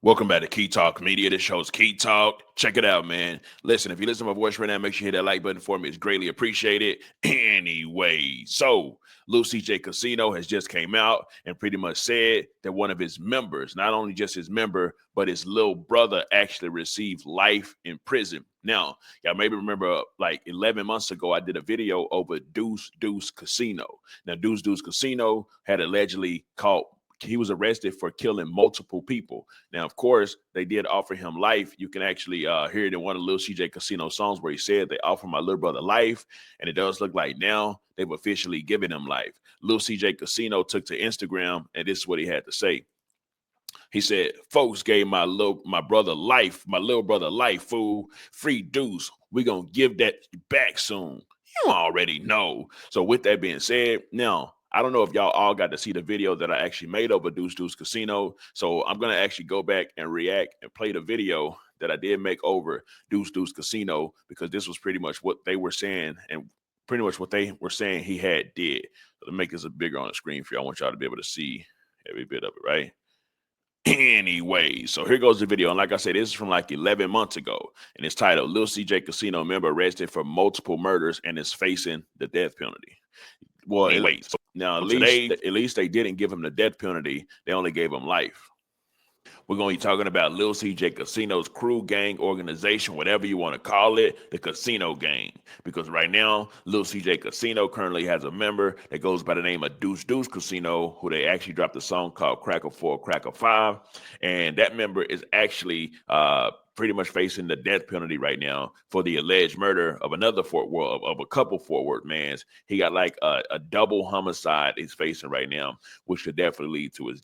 Welcome back to Key Talk Media. This show's Key Talk. Check it out, man. Listen, if you listen to my voice right now, make sure you hit that like button for me. It's greatly appreciated. Anyway, so LilCJ Kasino has just came out and pretty much said that one of his members, not only just his member, but his little brother actually received life in prison. Now, y'all maybe remember like 11 months ago, I did a video over Duce Duce Kasino. Now, Duce Duce Kasino had allegedly caught he was arrested for killing multiple people. Now, of course, they did offer him life. You can actually hear it in one of LilCJ Kasino songs where he said they offered my little brother life, and it does look like now they've officially given him life. LilCJ Kasino took to Instagram, and this is what he had to say. He said, "Folks gave my little brother life, my little brother life, fool. Free Deuce. We gonna give that back soon. You already know." So with that being said, now I don't know if y'all all got to see the video that I actually made over Duce Duce Kasino. So I'm gonna actually go back and react and play the video that I did make over Duce Duce Kasino, because this was pretty much what they were saying and pretty much what they were saying he had did. So to make this a bigger on the screen for you, I want y'all to be able to see every bit of it, right? Anyway, so here goes the video. And like I said, this is from like 11 months ago. And it's titled LilCJ Kasino member arrested for multiple murders and is facing the death penalty. Well, anyway, so now at least they didn't give him the death penalty. They only gave him life. We're going to be talking about LilCJ Kasino's crew, gang, organization, whatever you want to call it, the Kasino gang. Because right now, LilCJ Kasino currently has a member that goes by the name of Duce Duce Kasino, who they actually dropped a song called Cracker 4, Cracker 5. And that member is actually pretty much facing the death penalty right now for the alleged murder of another of a couple Fort Worth mans. He got like a double homicide he's facing right now, which could definitely lead to his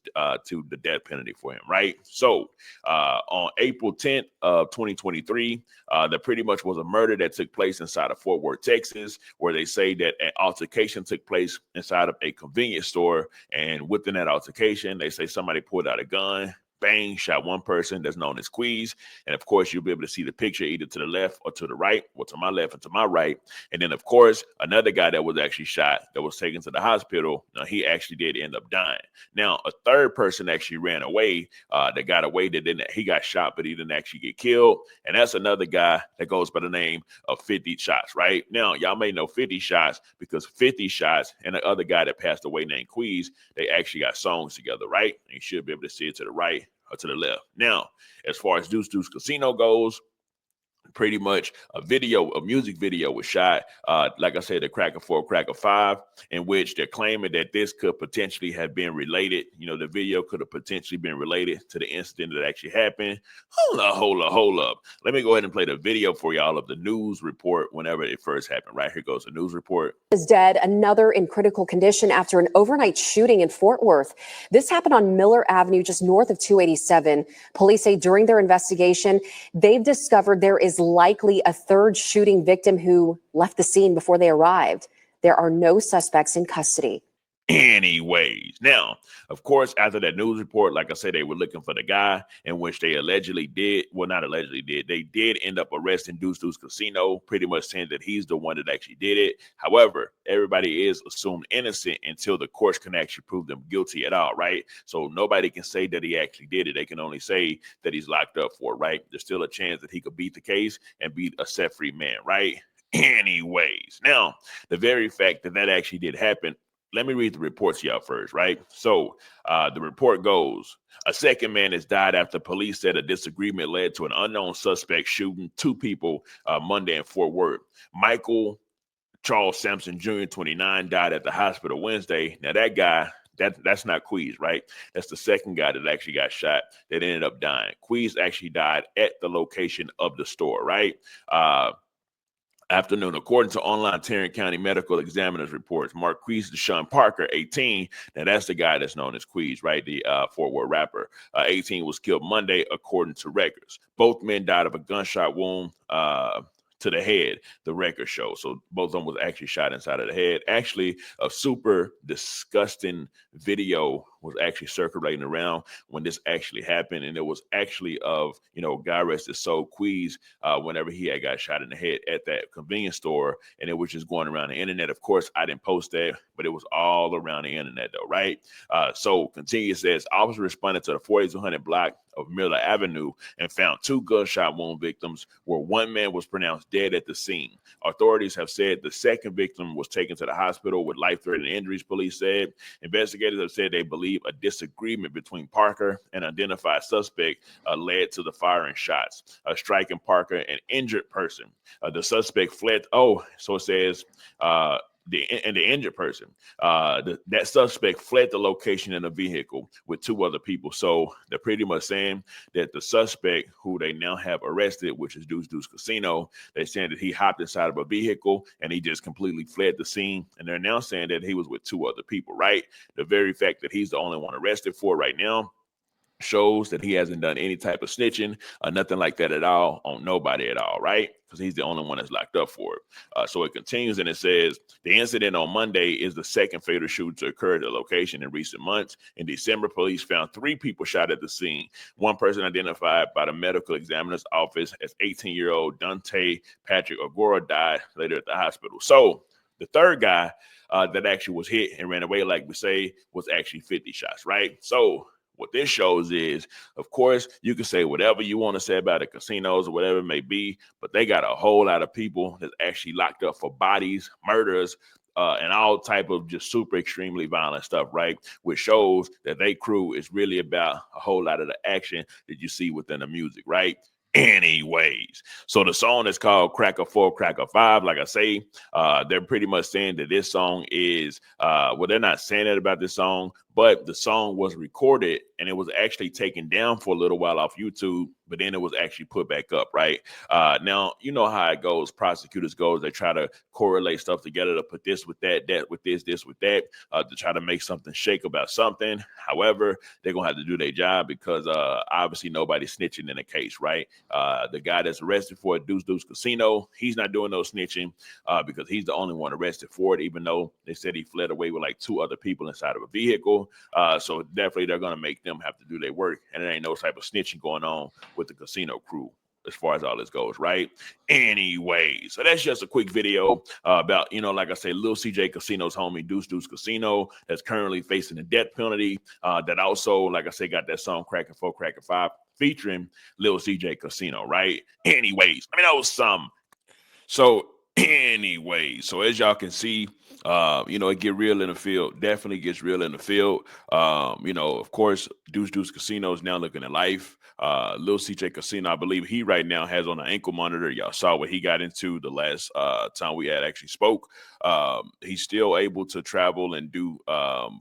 to the death penalty for him, right? So on April 10th of 2023, there pretty much was a murder that took place inside of Fort Worth, Texas, where they say that an altercation took place inside of a convenience store. And within that altercation, they say somebody pulled out a gun, bang, shot one person that's known as Queez. And of course, you'll be able to see the picture either to the left or to the right, or to my left and to my right. And then, of course, another guy that was actually shot that was taken to the hospital. Now, he actually did end up dying. Now, a third person actually ran away. That got away. He got shot, but he didn't actually get killed. And that's another guy that goes by the name of 50 Shots, right? Now, y'all may know 50 Shots because 50 Shots and the other guy that passed away named Queez, they actually got songs together, right? And you should be able to see it to the right or to the left. Now, as far as Duce Duce Kasino goes, pretty much a music video was shot, like I said, the Cracker 4, Cracker 5, in which they're claiming that this could potentially have been related. You know, the video could have potentially been related to the incident that actually happened. Hold up. Let me go ahead and play the video for y'all of the news report whenever it first happened. Right, here goes the news report. Is dead, another in critical condition after an overnight shooting in Fort Worth. This happened on Miller Avenue, just north of 287. Police say during their investigation, they've discovered there is likely a third shooting victim who left the scene before they arrived. There are no suspects in custody. Anyways, now, of course, after that news report, like I said, they were looking for the guy, in which they allegedly did. Well, not allegedly did. They did end up arresting Duce Duce Kasino, pretty much saying that he's the one that actually did it. However, everybody is assumed innocent until the courts can actually prove them guilty at all, right? So nobody can say that he actually did it. They can only say that he's locked up for it, right? There's still a chance that he could beat the case and be a set-free man, right? Anyways, now, the very fact that that actually did happen, let me read the reports y'all first, right? So the report goes, a second man has died after police said a disagreement led to an unknown suspect shooting two people Monday in Fort Worth. Michael Charles Sampson Jr., 29, died at the hospital Wednesday. Now that guy, that's not Queez, right? That's the second guy that actually got shot that ended up dying. Queez actually died at the location of the store, right? Afternoon, according to online Tarrant County Medical Examiner's reports, Marquise Deshaun Parker, 18, now that's the guy that's known as Queez, right? The Fort Worth rapper, 18, was killed Monday, according to records. Both men died of a gunshot wound to the head, the record shows. So both of them was actually shot inside of the head. Actually, a super disgusting video was actually circulating around when this actually happened, and it was actually of guy arrested Soul Queez whenever he had got shot in the head at that convenience store, and it was just going around the internet. Of course, I didn't post that, but it was all around the internet though, right? So continue, says officers responded to the 4200 block of Miller Avenue and found 2 gunshot wound victims, where one man was pronounced dead at the scene. Authorities have said the second victim was taken to the hospital with life-threatening injuries, police said. Investigators have said they believe a disagreement between Parker and identified suspect led to the firing shots, striking Parker an injured person. The suspect fled. Oh, so it says the injured person. That suspect fled the location in a vehicle with 2 other people. So they're pretty much saying that the suspect, who they now have arrested, which is Duce Duce Kasino, they're saying that he hopped inside of a vehicle and he just completely fled the scene. And they're now saying that he was with 2 other people, right? The very fact that he's the only one arrested for right now shows that he hasn't done any type of snitching or nothing like that at all on nobody at all, right? Because he's the only one that's locked up for it. So it continues and it says the incident on Monday is the second fatal shooting to occur at the location in recent months. In December, police found 3 people shot at the scene. One person identified by the medical examiner's office as 18-year-old Dante Patrick Agora died later at the hospital. So the third guy that actually was hit and ran away, like we say, was actually 50 shots, right? So what this shows is, of course, you can say whatever you want to say about the casinos or whatever it may be, but they got a whole lot of people that's actually locked up for bodies, murders, and all type of just super extremely violent stuff, right? Which shows that they crew is really about a whole lot of the action that you see within the music, right? Anyways, so the song is called Cracker 4, Cracker 5. Like I say, they're pretty much saying that this song is, well, they're not saying that about this song, but the song was recorded and it was actually taken down for a little while off YouTube, but then it was actually put back up, right? Now, you know how it goes. Prosecutors goes, they try to correlate stuff together to put this with that, that with this with that, to try to make something shake about something. However, they're going to have to do their job because obviously nobody's snitching in the case, right? The guy that's arrested for Duce Duce Kasino, he's not doing no snitching because he's the only one arrested for it, even though they said he fled away with like 2 other people inside of a vehicle. So definitely they're going to make them have to do their work. And there ain't no type of snitching going on with the casino crew as far as all this goes, right? Anyway, so that's just a quick video about, like I say, LilCJ Kasino's homie, Duce Duce Kasino, that's currently facing the death penalty. That also, like I say, got that song Cracker 4, Cracker 5 featuring LilCJ Kasino, right? Anyways, that was some. So anyway, so as y'all can see, it get real in the field. Definitely gets real in the field. Of course, Duce Duce Kasino is now looking at life. LilCJ Kasino, I believe he right now has on an ankle monitor. Y'all saw what he got into the last time we had actually spoke. He's still able to travel and do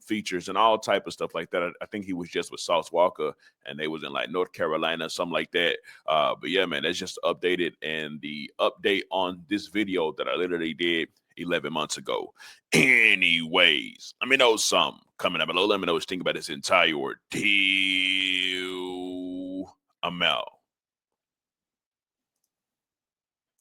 features and all type of stuff like that. I think he was just with Sauce Walker and they was in like North Carolina, something like that. But yeah, man, that's just updated and the update on this video that I literally did 11 months ago. Anyways, let me know something coming up below. Let me know what you think about this entire ordeal. I'm out.